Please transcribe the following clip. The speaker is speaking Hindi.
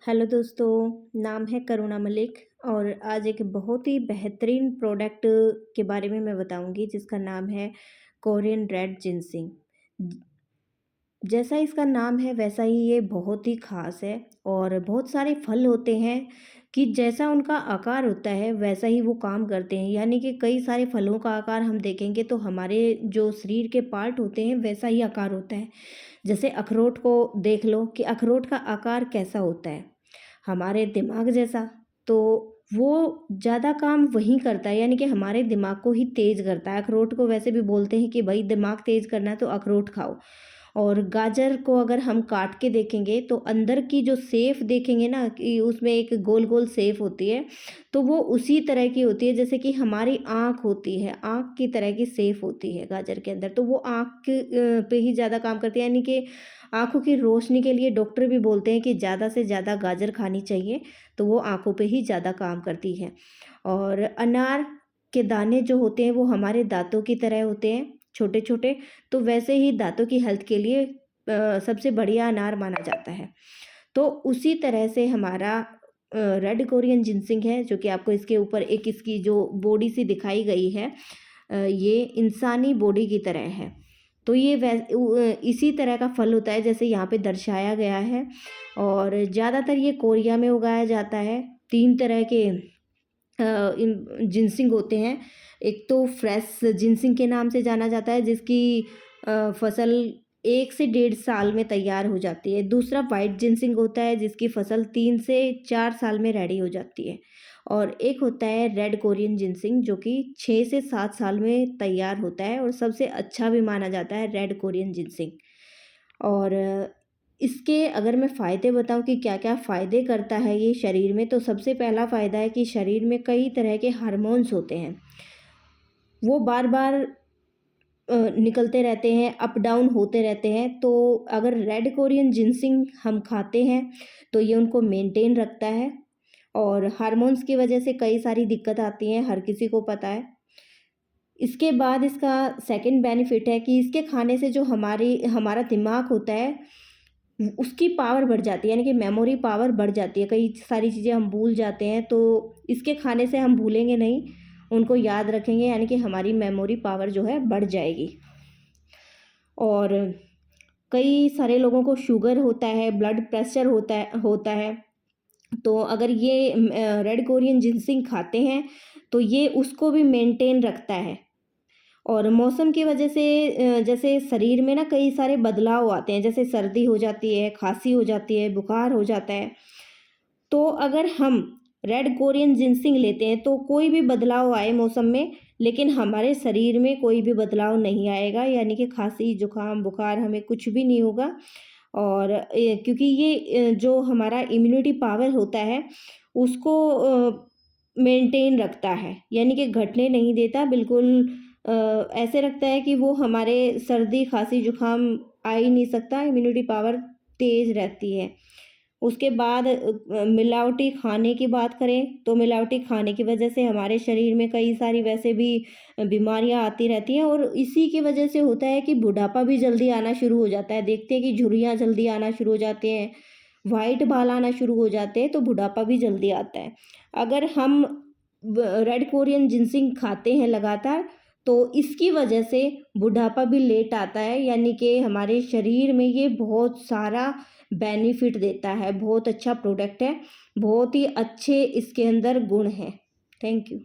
हेलो दोस्तों, नाम है करुणा मलिक और आज एक बहुत ही बेहतरीन प्रोडक्ट के बारे में मैं बताऊंगी जिसका नाम है कोरियन रेड जिनसिंग। जैसा इसका नाम है वैसा ही ये बहुत ही ख़ास है और बहुत सारे फल होते हैं कि जैसा उनका आकार होता है वैसा ही वो काम करते हैं। यानी कि कई सारे फलों का आकार हम देखेंगे तो हमारे जो शरीर के पार्ट होते हैं वैसा ही आकार होता है। जैसे अखरोट को देख लो कि अखरोट का आकार कैसा होता है, हमारे दिमाग जैसा। तो वो ज़्यादा काम वही करता है, यानी कि हमारे दिमाग को ही तेज़ करता है। अखरोट को वैसे भी बोलते हैं कि भाई दिमाग तेज़ करना है तो अखरोट खाओ। और गाजर को अगर हम काट के देखेंगे तो अंदर की जो सेफ देखेंगे ना कि उसमें एक गोल गोल सेफ होती है, तो वो उसी तरह की होती है जैसे कि हमारी आँख होती है, आँख की तरह की सेफ होती है गाजर के अंदर। तो वो आँख पे ही ज़्यादा काम करती है, यानी कि आँखों की रोशनी के लिए डॉक्टर भी बोलते हैं कि ज़्यादा से ज़्यादा गाजर खानी चाहिए, तो वो आँखों पे ही ज़्यादा काम करती है। और अनार के दाने जो होते हैं वो हमारे दाँतों की तरह होते हैं, छोटे-छोटे। तो वैसे ही दाँतों की हेल्थ के लिए सबसे बढ़िया अनार माना जाता है। तो उसी तरह से हमारा रेड कोरियन जिनसिंग है, जो कि आपको इसके ऊपर एक इसकी जो बॉडी सी दिखाई गई है, ये इंसानी बॉडी की तरह है। तो ये इसी तरह का फल होता है जैसे यहाँ पे दर्शाया गया है और ज़्यादातर ये कोरिया में उगाया जाता है। 3 तरह के इन जिनसिंग होते हैं। एक तो फ्रेश जिनसिंग के नाम से जाना जाता है जिसकी फसल 1 से डेढ़ साल में तैयार हो जाती है। दूसरा व्हाइट जिनसिंग होता है जिसकी फसल 3 से 4 साल में रेडी हो जाती है। और एक होता है रेड कोरियन जिनसिंग जो कि 6 से 7 साल में तैयार होता है और सबसे अच्छा भी माना जाता है रेड कोरियन जिनसिंग। और इसके अगर मैं फ़ायदे बताऊँ कि क्या-क्या फ़ायदे करता है ये शरीर में, तो सबसे पहला फ़ायदा है कि शरीर में कई तरह के हार्मोन्स होते हैं, वो बार-बार निकलते रहते हैं, अप डाउन होते रहते हैं। तो अगर रेड कोरियन जिनसिंग हम खाते हैं, तो ये उनको मेंटेन रखता है। और हार्मोन्स की वजह से कई सारी दिक्कत आती हैं, हर किसी को पता है। इसके बाद इसका सेकंड बेनिफिट है कि इसके खाने से जो हमारा दिमाग होता है उसकी पावर बढ़ जाती है, यानी कि मेमोरी पावर बढ़ जाती है। कई सारी चीज़ें हम भूल जाते हैं, तो इसके खाने से हम भूलेंगे नहीं, उनको याद रखेंगे, यानी कि हमारी मेमोरी पावर जो है बढ़ जाएगी। और कई सारे लोगों को शुगर होता है, ब्लड प्रेशर होता है। तो अगर ये रेड कोरियन जिनसिंग खाते हैं, तो ये उसको भी मेंटेन रखता है। और मौसम की वजह से जैसे शरीर में ना कई सारे बदलाव आते हैं, जैसे सर्दी हो जाती है, खांसी हो जाती है, बुखार हो जाता है। तो अगर हम रेड कोरियन जिनसिंग लेते हैं तो कोई भी बदलाव आए मौसम में, लेकिन हमारे शरीर में कोई भी बदलाव नहीं आएगा, यानी कि खांसी, जुकाम, बुखार हमें कुछ भी नहीं होगा। और क्योंकि ये जो हमारा इम्यूनिटी पावर होता है उसको मेंटेन रखता है, यानी कि घटने नहीं देता बिल्कुल। अ, ऐसे रखता है कि वो हमारे सर्दी, खांसी, जुकाम आ ही नहीं सकता, इम्यूनिटी पावर तेज़ रहती है। उसके बाद मिलावटी खाने की बात करें तो मिलावटी खाने की वजह से हमारे शरीर में कई सारी वैसे भी बीमारियां आती रहती हैं और इसी की वजह से होता है कि बुढ़ापा भी जल्दी आना शुरू हो जाता है। देखते हैं कि झुर्रियाँ जल्दी आना शुरू हो जाते हैं, वाइट बाल आना शुरू हो जाते हैं, तो बुढ़ापा भी जल्दी आता है। अगर हम रेड कोरियन जिनसिंग खाते हैं लगातार, तो इसकी वजह से बुढ़ापा भी लेट आता है, यानी कि हमारे शरीर में ये बहुत सारा बेनिफिट देता है। बहुत अच्छा प्रोडक्ट है, बहुत ही अच्छे इसके अंदर गुण हैं। Thank you.